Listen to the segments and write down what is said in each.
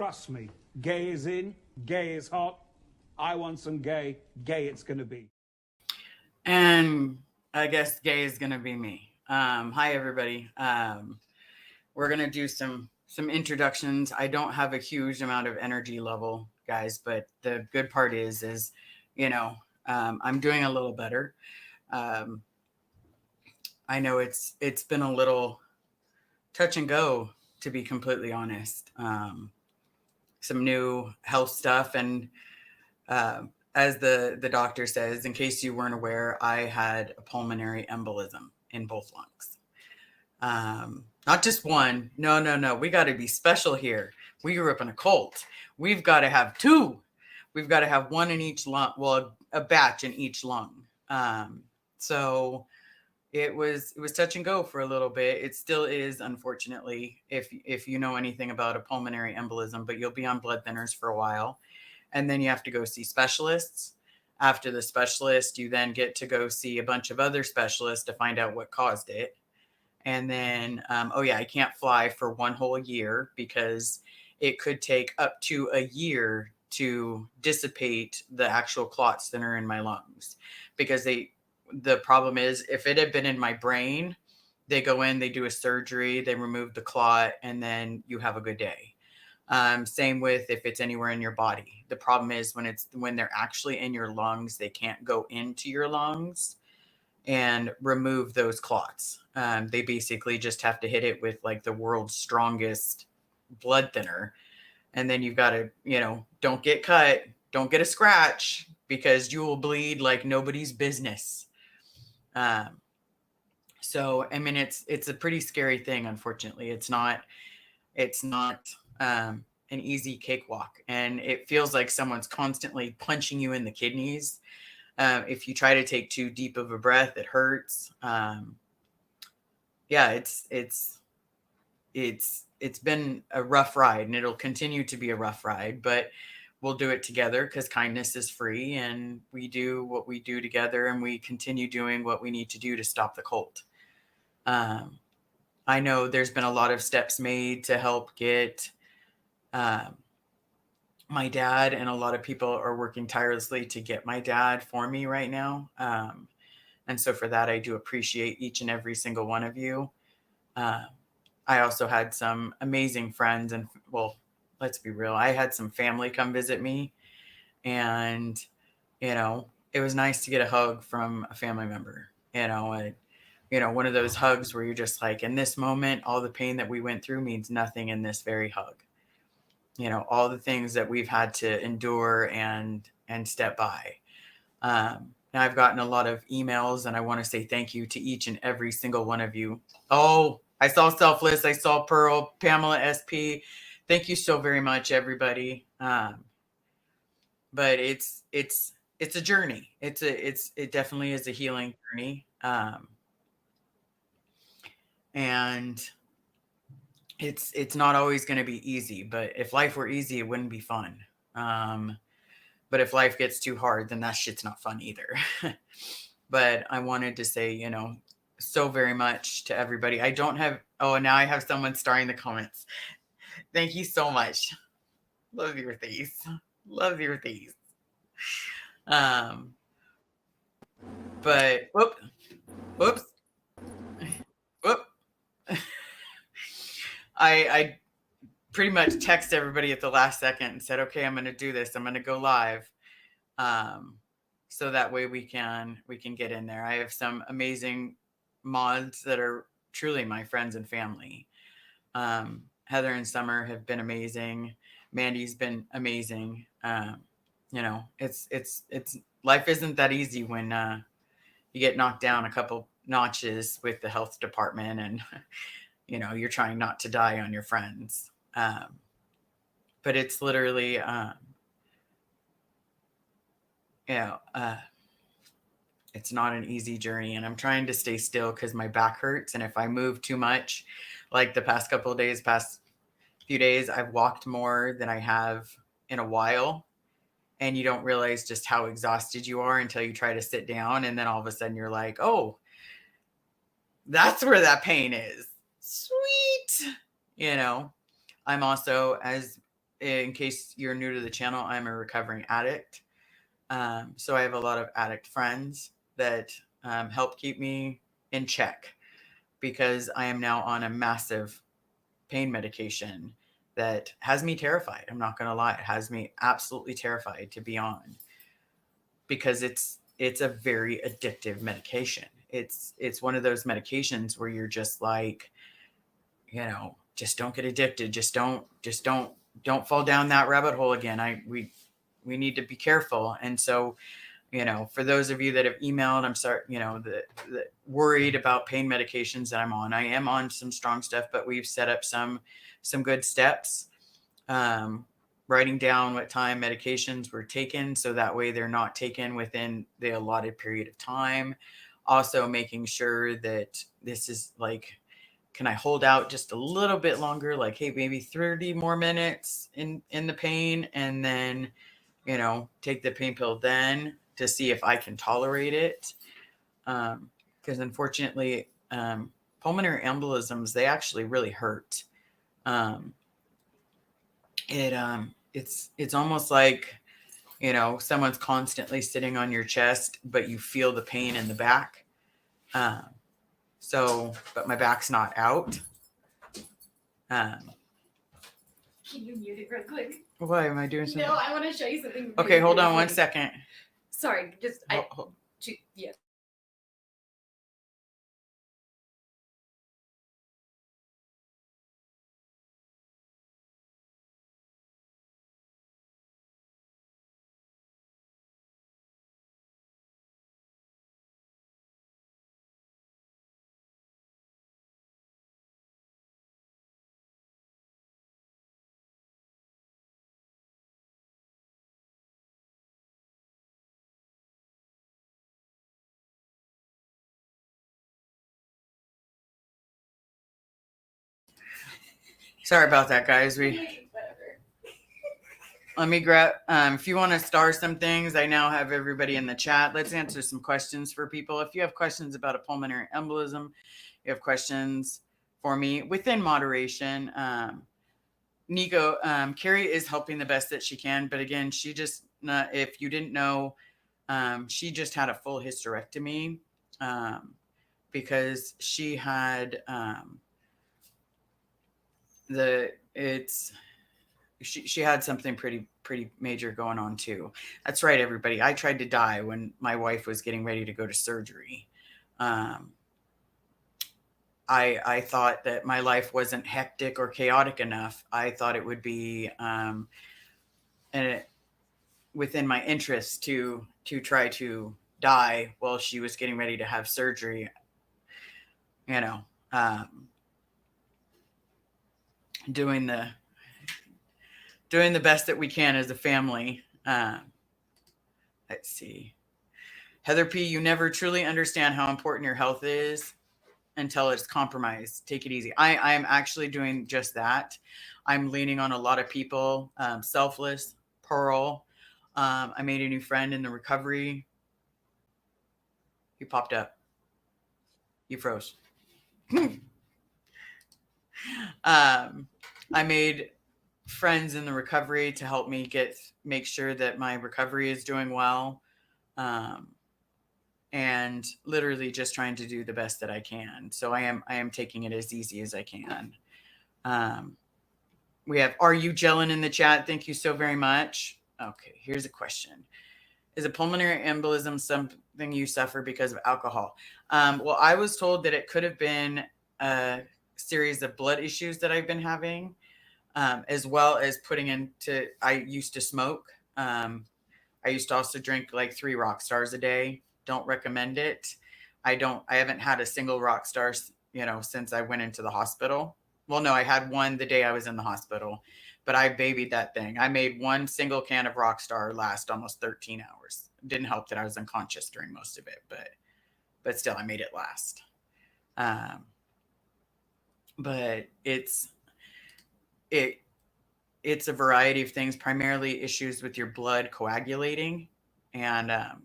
Trust me, gay is in, gay is hot. I want some gay, gay it's gonna be. And I guess gay is gonna be me. Hi everybody. We're gonna do some introductions. I don't have a huge amount of energy level, guys, but the good part is I'm doing a little better. Um, I know it's been a little touch and go, to be completely honest. Some new health stuff, and as the doctor says, in case you weren't aware, I had a pulmonary embolism in both lungs. Not just one. No. We got to be special here. We grew up in a cult. We've got to have two. We've got to have one in each lung. Well, a batch in each lung. So it was touch and go for a little bit. It still is, unfortunately, if you know anything about a pulmonary embolism, but you'll be on blood thinners for a while. And then you have to go see specialists. After the specialist, you then get to go see a bunch of other specialists to find out what caused it. And then, I can't fly for one whole year because it could take up to a year to dissipate the actual clots that are in my lungs. Because the problem is, if it had been in my brain, they go in, they do a surgery, they remove the clot, and then you have a good day. Same with if it's anywhere in your body. The problem is when they're actually in your lungs, they can't go into your lungs and remove those clots. They basically just have to hit it with like the world's strongest blood thinner. And then you've got to, don't get cut, don't get a scratch, because you will bleed like nobody's business. So, I mean, it's a pretty scary thing. Unfortunately, it's not an easy cakewalk, and it feels like someone's constantly punching you in the kidneys. If you try to take too deep of a breath, it hurts. It's been a rough ride, and it'll continue to be a rough ride, but we'll do it together because kindness is free, and we do what we do together, and we continue doing what we need to do to stop the cult. I know there's been a lot of steps made to help get my dad, and a lot of people are working tirelessly to get my dad for me right now. And so for that, I do appreciate each and every single one of you. I also had some amazing friends, and well, let's be real, I had some family come visit me, and it was nice to get a hug from a family member. One of those hugs where you're just like, in this moment, all the pain that we went through means nothing in this very hug. All the things that we've had to endure and step by. Now I've gotten a lot of emails, and I want to say thank you to each and every single one of you. Oh, I saw Selfless. I saw Pearl, Pamela SP. Thank you so very much, everybody. But it's a journey. It definitely is a healing journey. And it's not always going to be easy, but if life were easy, it wouldn't be fun. But if life gets too hard, then that shit's not fun either. But I wanted to say, so very much to everybody. I don't have, now I have someone starring the comments. Thank you so much. Love your face. Love your face. But, whoops. I pretty much text everybody at the last second and said, okay, I'm going to do this. I'm going to go live. So that way we can get in there. I have some amazing mods that are truly my friends and family. Heather and Summer have been amazing. Mandy's been amazing. It's life isn't that easy when you get knocked down a couple notches with the health department, and you're trying not to die on your friends. But it's literally, it's not an easy journey, and I'm trying to stay still because my back hurts. And if I move too much, like the past few days, I've walked more than I have in a while. And you don't realize just how exhausted you are until you try to sit down. And then all of a sudden you're like, oh, that's where that pain is. Sweet. I'm also, as in case you're new to the channel, I'm a recovering addict. So I have a lot of addict friends that help keep me in check, because I am now on a massive pain medication that has me terrified. I'm not going to lie. It has me absolutely terrified to be on, because it's a very addictive medication. It's one of those medications where you're just like, just don't get addicted. Just don't fall down that rabbit hole again. We need to be careful. And so, for those of you that have emailed, I'm sorry, the worried about pain medications that I'm on. I am on some strong stuff, but we've set up some good steps, writing down what time medications were taken, so that way they're not taken within the allotted period of time. Also making sure that this is like, can I hold out just a little bit longer? Like, hey, maybe 30 more minutes in the pain, and then, take the pain pill then, to see if I can tolerate it. Because unfortunately, pulmonary embolisms, they actually really hurt. It's almost like, someone's constantly sitting on your chest, but you feel the pain in the back. But my back's not out. Can you mute it real quick? Why am I doing something? No, I want to show you something. Okay, hold on 1 second. Sorry, just yeah. Sorry about that, guys. Let me grab, if you want to star some things, I now have everybody in the chat. Let's answer some questions for people. If you have questions about a pulmonary embolism, you have questions for me within moderation. Nico, Carrie is helping the best that she can. But again, she just, if you didn't know, she just had a full hysterectomy, because she had she had something pretty major going on too. That's right, everybody. I tried to die when my wife was getting ready to go to surgery. I thought that my life wasn't hectic or chaotic enough. I thought it would be within my interest to try to die while she was getting ready to have surgery. Doing the best that we can as a family. Let's see. Heather P., you never truly understand how important your health is until it's compromised. Take it easy. I'm actually doing just that. I'm leaning on a lot of people. Selfless, Pearl. I made a new friend in the recovery. You popped up. You froze. I made friends in the recovery to help me make sure that my recovery is doing well. And literally just trying to do the best that I can. So I am taking it as easy as I can. We have, are you gelling in the chat? Thank you so very much. Okay, here's a question. Is a pulmonary embolism something you suffer because of alcohol? Well, I was told that it could have been a series of blood issues that I've been having, as well as I used to smoke. I used to also drink like 3 rock stars a day. Don't recommend it. I haven't had a single rock star, since I went into the hospital. Well, no, I had one the day I was in the hospital, but I babied that thing. I made 1 single can of Rockstar last almost 13 hours. It didn't help that I was unconscious during most of it, but still I made it last. But it's a variety of things, primarily issues with your blood coagulating. And, I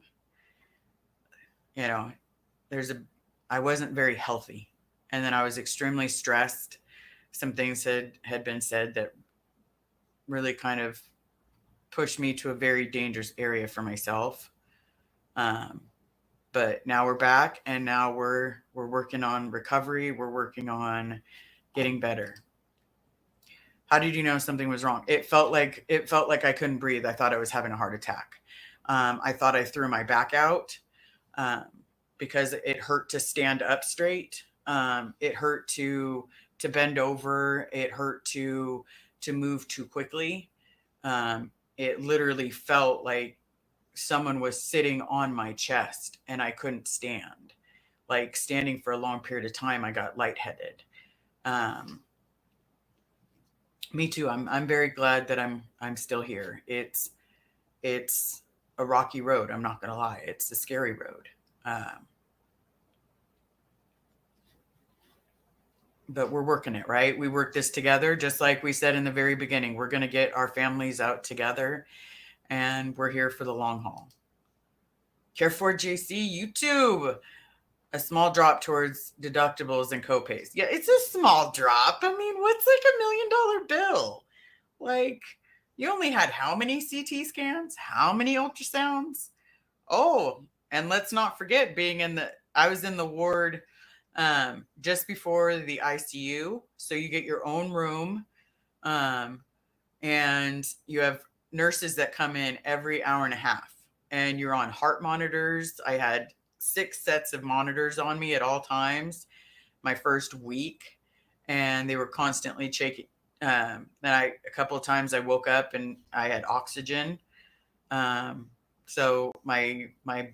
wasn't very healthy. And then I was extremely stressed. Some things had been said that really kind of pushed me to a very dangerous area for myself. But now we're back, and now we're working on recovery. We're working on getting better. How did you know something was wrong? It felt like I couldn't breathe. I thought I was having a heart attack. I thought I threw my back out because it hurt to stand up straight. It hurt to bend over. It hurt to move too quickly. It literally felt like someone was sitting on my chest and I couldn't stand. Like standing for a long period of time, I got lightheaded. Me too. I'm very glad that I'm still here. It's a rocky road. I'm not gonna lie. It's a scary road. But we're working it, right? We work this together, just like we said in the very beginning. We're gonna get our families out together, and we're here for the long haul. Care for JC YouTube. A small drop towards deductibles and copays. Yeah, it's a small drop. I mean, what's like $1 million bill? Like, you only had how many CT scans? How many ultrasounds? Oh, and let's not forget I was in the ward just before the ICU. So you get your own room, and you have nurses that come in every hour and a half, and you're on heart monitors. I had 6 sets of monitors on me at all times my first week, and they were constantly checking. Then a couple of times I woke up and I had oxygen. So my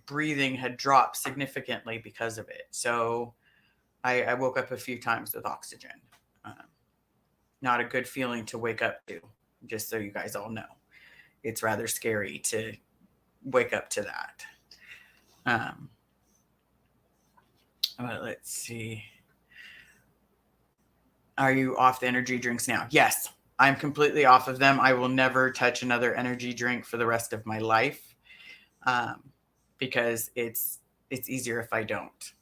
breathing had dropped significantly because of it. So I woke up a few times with oxygen. Not a good feeling to wake up to, just so you guys all know. It's rather scary to wake up to that. But let's see. Are you off the energy drinks now? Yes, I'm completely off of them. I will never touch another energy drink for the rest of my life, because it's easier if I don't.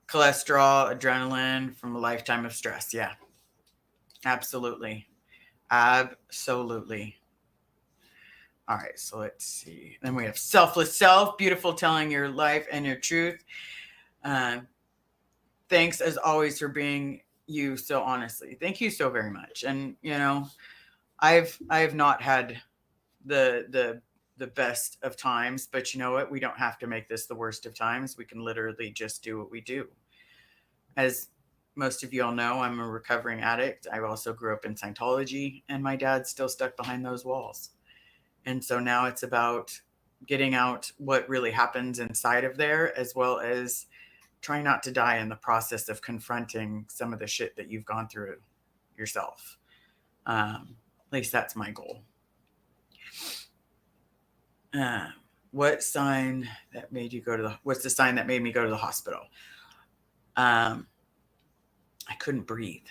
Cholesterol, adrenaline from a lifetime of stress. Yeah, absolutely. Absolutely. All right, so let's see. Then we have selfless self, beautiful, telling your life and your truth. Thanks as always for being you so honestly. Thank you so very much. And I have not had the best of times, but you know what? We don't have to make this the worst of times. We can literally just do what we do. As most of you all know, I'm a recovering addict. I also grew up in Scientology, and my dad's still stuck behind those walls. And so now it's about getting out what really happens inside of there, as well as trying not to die in the process of confronting some of the shit that you've gone through yourself. At least that's my goal. What's the sign that made me go to the hospital? I couldn't breathe.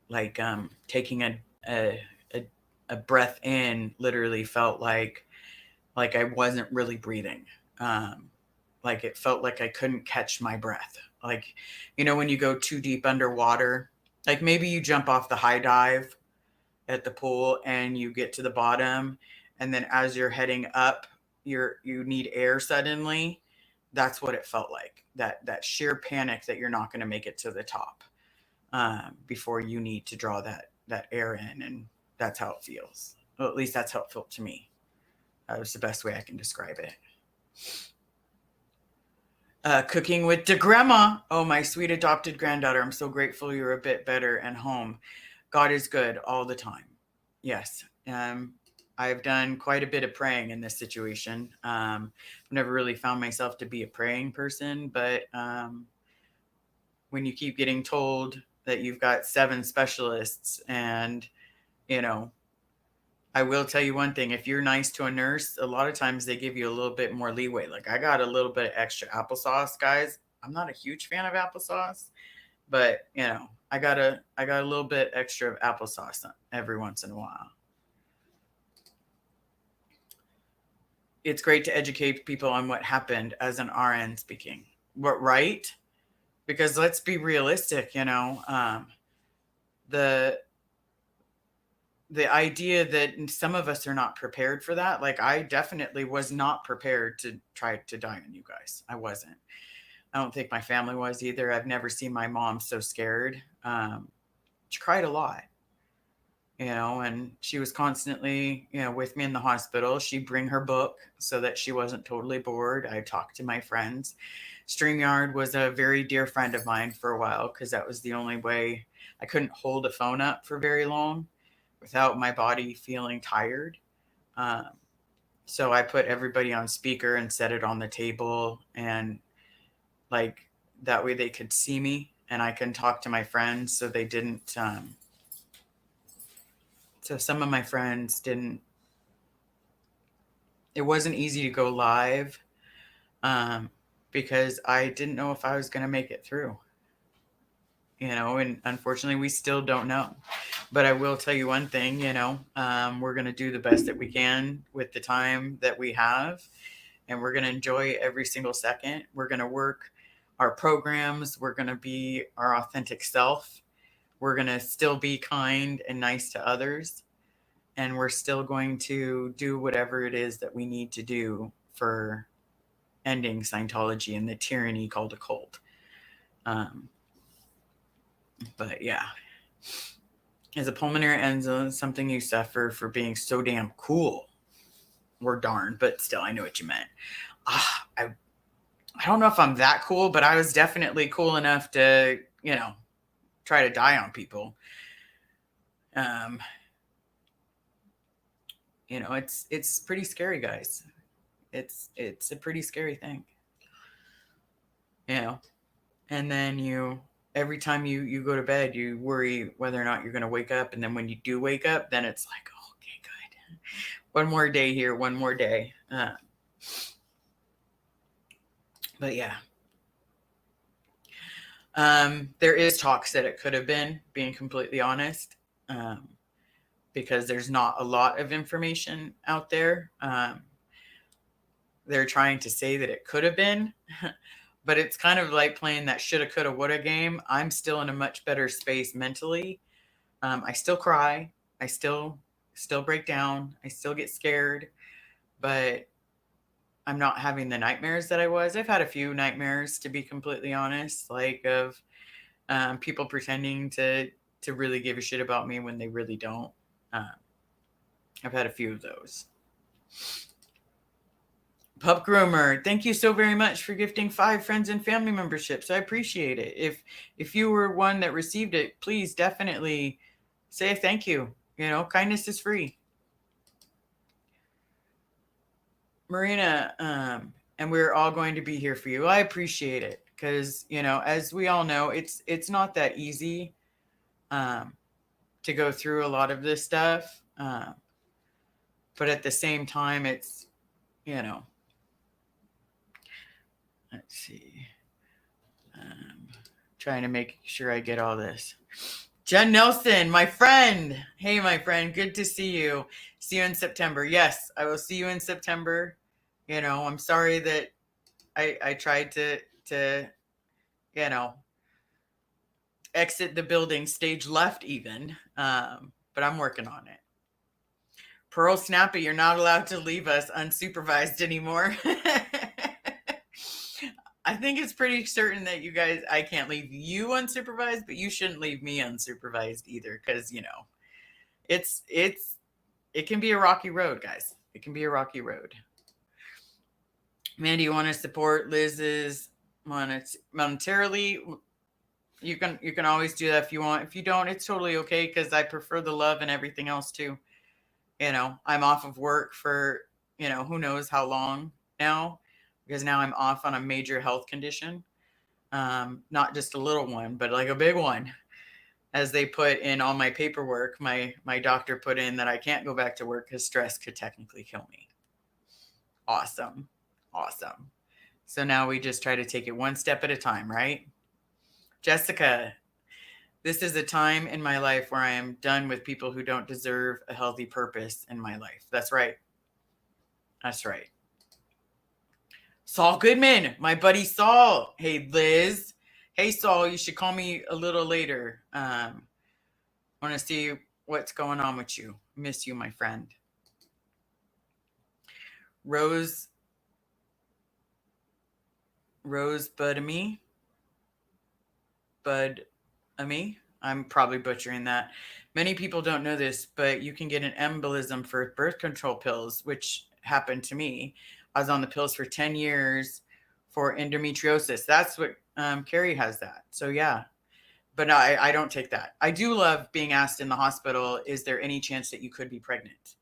Like taking a breath in literally felt like I wasn't really breathing. Like it felt like I couldn't catch my breath. Like, when you go too deep underwater, like maybe you jump off the high dive at the pool and you get to the bottom, and then as you're heading up, you need air suddenly. That's what it felt like. That sheer panic that you're not going to make it to the top before you need to draw that air in, and that's how it feels. Well, at least that's how it felt to me. That was the best way I can describe it. Cooking with the grandma. Oh, my sweet adopted granddaughter. I'm so grateful you're a bit better and home. God is good all the time. Yes. I've done quite a bit of praying in this situation. I've never really found myself to be a praying person, but when you keep getting told that you've got 7 specialists, and I will tell you one thing. If you're nice to a nurse, a lot of times they give you a little bit more leeway. Like I got a little bit of extra applesauce, guys. I'm not a huge fan of applesauce, but I got a little bit extra of applesauce every once in a while. It's great to educate people on what happened as an RN speaking. What, right? Because let's be realistic, the idea that some of us are not prepared for that. Like, I definitely was not prepared to try to die on you guys. I wasn't. I don't think my family was either. I've never seen my mom so scared. She cried a lot, and she was constantly, with me in the hospital. She'd bring her book so that she wasn't totally bored. I talked to my friends. StreamYard was a very dear friend of mine for a while because that was the only way. I couldn't hold a phone up for very long without my body feeling tired. So I put everybody on speaker and set it on the table, and like that way they could see me and I can talk to my friends. So they didn't, so some of my friends didn't, it wasn't easy to go live because I didn't know if I was going to make it through, and unfortunately we still don't know. But I will tell you one thing, we're going to do the best that we can with the time that we have, and we're going to enjoy every single second. We're going to work our programs. We're going to be our authentic self. We're going to still be kind and nice to others. And we're still going to do whatever it is that we need to do for ending Scientology and the tyranny called a cult. But yeah, as a pulmonary embolism, something you suffer for being so damn cool. Or darn, but still, I know what you meant. I don't know if I'm that cool, but I was definitely cool enough to, try to die on people. It's pretty scary, guys. It's a pretty scary thing. And then every time you go to bed, you worry whether or not you're going to wake up. And then when you do wake up, then it's like, oh, okay, good. One more day here, one more day. But yeah. There is talks that it could have been, being completely honest, because there's not a lot of information out there. They're trying to say that it could have been, but it's kind of like playing that shoulda, coulda, woulda game. I'm still in a much better space mentally. I still cry. I still break down. I still get scared, but I'm not having the nightmares that I was. I've had a few nightmares, to be completely honest, like of people pretending to really give a shit about me when they really don't. I've had a few of those. Pup Groomer, thank you so very much for gifting 5 friends and family memberships. I appreciate it. If you were one that received it, please definitely say thank you. Kindness is free. Marina, and we're all going to be here for you. I appreciate it because, as we all know, it's not that easy to go through a lot of this stuff. But at the same time, it's, let's see. Trying to make sure I get all this. Jen Nelson, my friend. Hey, my friend. Good to see you. See you in September. Yes, I will see you in September. I'm sorry that I tried to exit the building stage left even. But I'm working on it. Pearl Snappy, you're not allowed to leave us unsupervised anymore. I think it's pretty certain that you guys, I can't leave you unsupervised, but you shouldn't leave me unsupervised either. Cause it can be a rocky road, guys. It can be a rocky road. Mandy, you want to support Liz's monetarily? You can always do that if you want. If you don't, it's totally okay. Cause I prefer the love and everything else too. I'm off of work for, who knows how long now, because now I'm off on a major health condition. Not just a little one, but like a big one. As they put in all my paperwork, my doctor put in that I can't go back to work because stress could technically kill me. Awesome. So now we just try to take it one step at a time, right? Jessica, this is a time in my life where I am done with people who don't deserve a healthy purpose in my life. That's right. Saul Goodman, my buddy Saul. Hey, Liz. Hey, Saul, you should call me a little later. I want to see What's going on with you? Miss you, my friend. Rose Budamy. I'm probably butchering that. Many people don't know this, but you can get an embolism for birth control pills, which happened to me. I was on the pills for 10 years for endometriosis. That's what Carrie has that. So yeah, but I don't take that. I do love being asked in the hospital, is there any chance that you could be pregnant?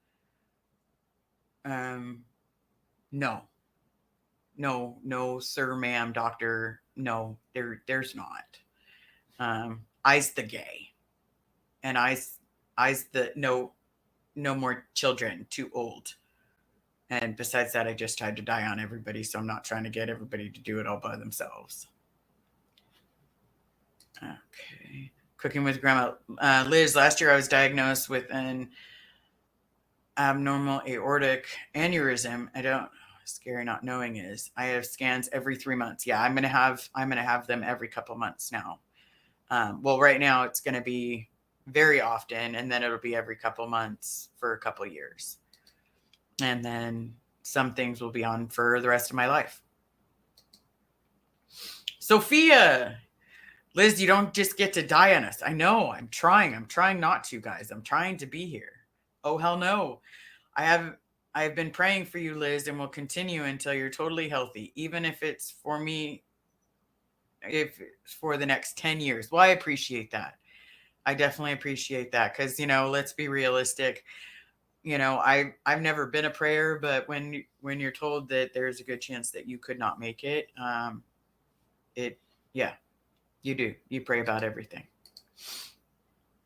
No, sir, ma'am, doctor. No, there's not. I's the gay, and I's the no more children, too old. And besides that, I just tried to die on everybody, so I'm not trying to get everybody to do it all by themselves. Okay. Cooking with Grandma. Liz, last year I was diagnosed with an abnormal aortic aneurysm. Scary not knowing is I have scans every 3 months. Yeah, I'm gonna have them every couple months now. Well, right now it's gonna be very often, and then it'll be every couple months for a couple years. And then some things will be on for the rest of my life. Sophia, Liz, you don't just get to die on us. I know. I'm trying not to, guys. I'm trying to be here. Oh, hell no. I've been praying for you, Liz, and will continue until you're totally healthy, even if it's for me, if it's for the next 10 years. Well, I appreciate that. I definitely appreciate that because, let's be realistic. I've never been a prayer, but when you're told that there's a good chance that you could not make it, yeah, you do. You pray about everything.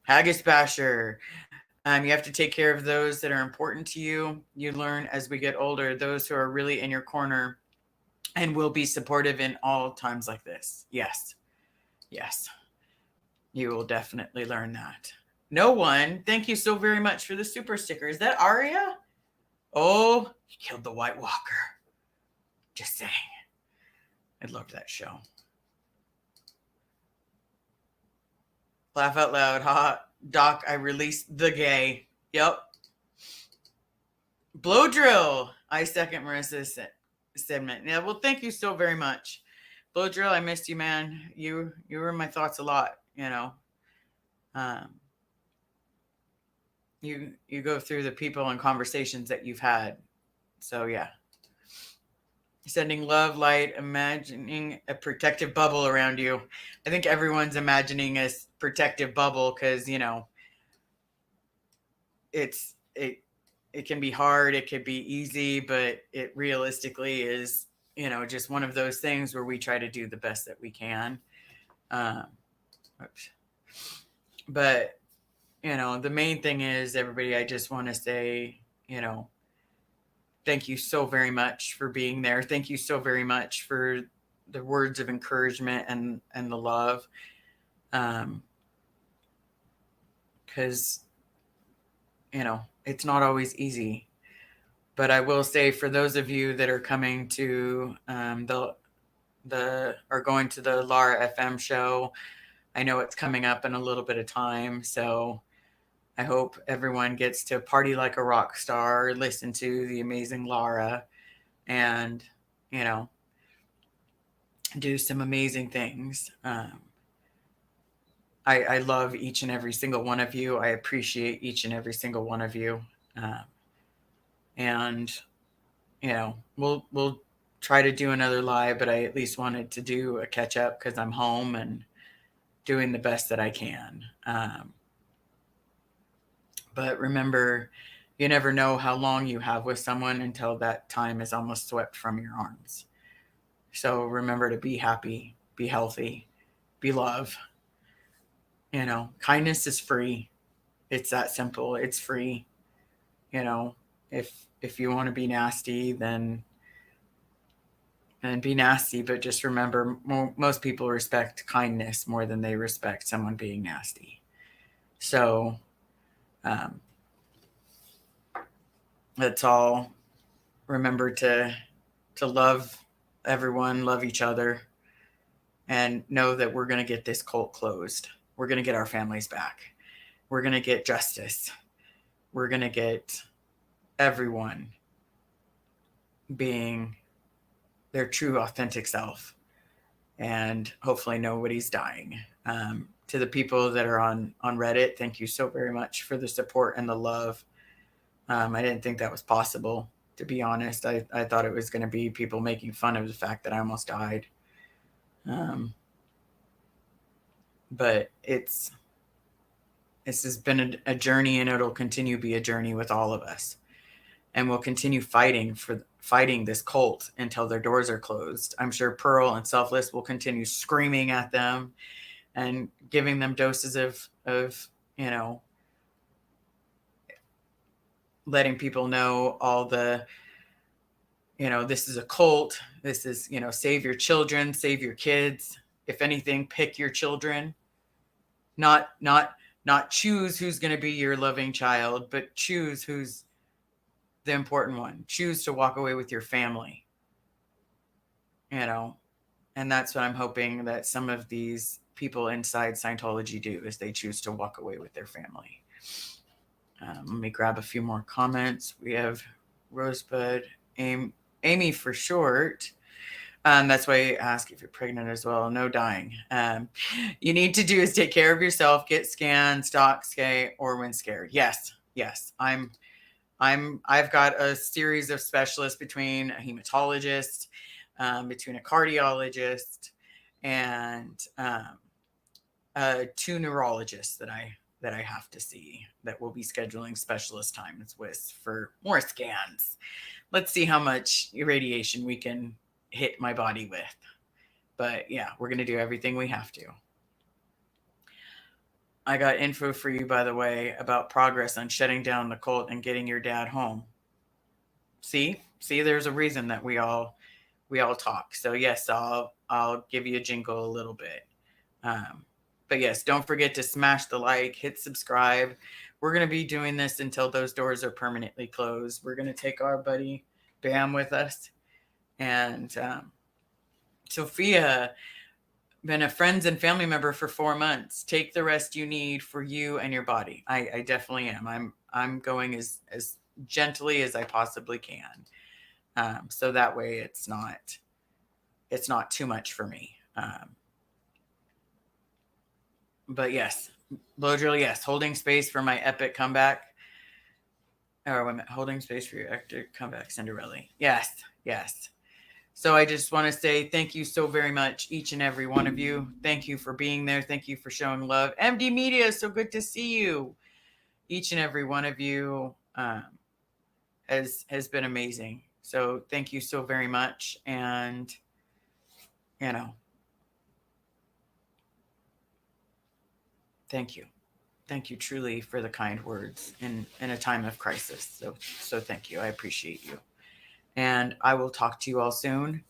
Haggis Basher. You have to take care of those that are important to you. You learn as we get older, those who are really in your corner and will be supportive in all times like this. Yes. You will definitely learn that. No one. Thank you so very much for the super sticker. Is that Aria? Oh, he killed the White Walker. Just saying. I loved that show. Laugh out loud. Ha. Doc, I released the gay. Yep. Blow drill. I second Marissa's segment. Yeah, well, thank you so very much. Blow drill, I missed you, man. You were in my thoughts a lot, You go through the people and conversations that you've had. So yeah. Sending love, light, imagining a protective bubble around you. I think everyone's imagining a protective bubble because, it can be hard, it could be easy, but it realistically is, just one of those things where we try to do the best that we can. But, the main thing is, everybody, I just want to say, thank you so very much for being there. Thank you so very much for the words of encouragement and the love. Because, it's not always easy. But I will say, for those of you that are coming to or going to the Lara FM show, I know it's coming up in a little bit of time. So I hope everyone gets to party like a rock star, listen to the amazing Lara, and, do some amazing things. I love each and every single one of you. I appreciate each and every single one of you. And, we'll try to do another live, but I at least wanted to do a catch up because I'm home and doing the best that I can. But remember, you never know how long you have with someone until that time is almost swept from your arms. So remember to be happy, be healthy, be love. Kindness is free. It's that simple. It's free. If you want to be nasty, then be nasty. But just remember, most people respect kindness more than they respect someone being nasty. So let's all remember to love everyone, love each other, and know that we're going to get this cult closed. We're going to get our families back. we're going to get justice. We're going to get everyone being their true, authentic self. And hopefully nobody's dying. To the people that are on Reddit, thank you so very much for the support and the love. I didn't think that was possible, to be honest. I thought it was going to be people making fun of the fact that I almost died. But this has been a journey, and it'll continue to be a journey with all of us. And we'll continue fighting this cult until their doors are closed. I'm sure Pearl and Selfless will continue screaming at them and giving them doses of letting people know all the, this is a cult. This is, save your children, save your kids. If anything, pick your children. Not choose who's going to be your loving child, but choose who's the important one. Choose to walk away with your family. And that's what I'm hoping that some of these people inside Scientology do, is they choose to walk away with their family. Let me grab a few more comments. We have Rosebud, Amy for short. That's why I ask if you're pregnant as well. No dying. You need to do is take care of yourself, get scanned, stalk, skate, or when scared. Yes. I've got a series of specialists, between a hematologist, between a cardiologist, and 2 neurologists that I have to see, that will be scheduling specialist times with for more scans. Let's see how much radiation we can hit my body with. But yeah, we're going to do everything we have to. I got info for you, by the way, about progress on shutting down the cult and getting your dad home. See, there's a reason that we all talk. So yes, I'll give you a jingle a little bit. But yes, don't forget to smash the like, hit subscribe. We're going to be doing this until those doors are permanently closed. We're going to take our buddy Bam with us. And Sophia, been a friends and family member for 4 months. Take the rest you need for you and your body. I definitely am. I'm going as gently as I possibly can. So that way it's not too much for me. But yes, blow drill. Yes. Holding space for my epic comeback. Holding space for your epic comeback, Cinderella. Yes. So I just want to say thank you so very much, each and every one of you. Thank you for being there. Thank you for showing love. MD Media, so good to see you. Each and every one of you has been amazing. So thank you so very much. And, thank you. Thank you truly for the kind words in a time of crisis. So thank you. I appreciate you. And I will talk to you all soon.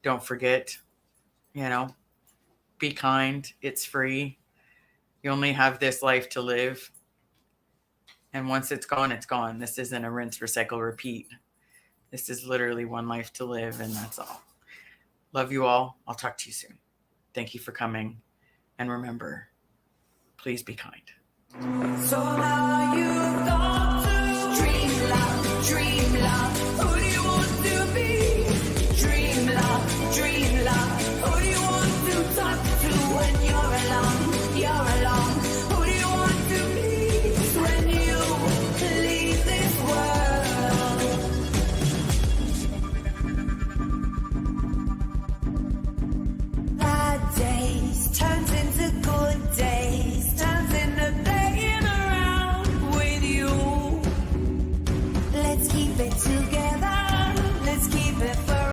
Don't forget, be kind. It's free. You only have this life to live. And once it's gone, it's gone. This isn't a rinse, recycle, repeat. This is literally one life to live, and that's all. Love you all. I'll talk to you soon. Thank you for coming. And remember, please be kind. So now you've got to dream loud, dream loud. Who do you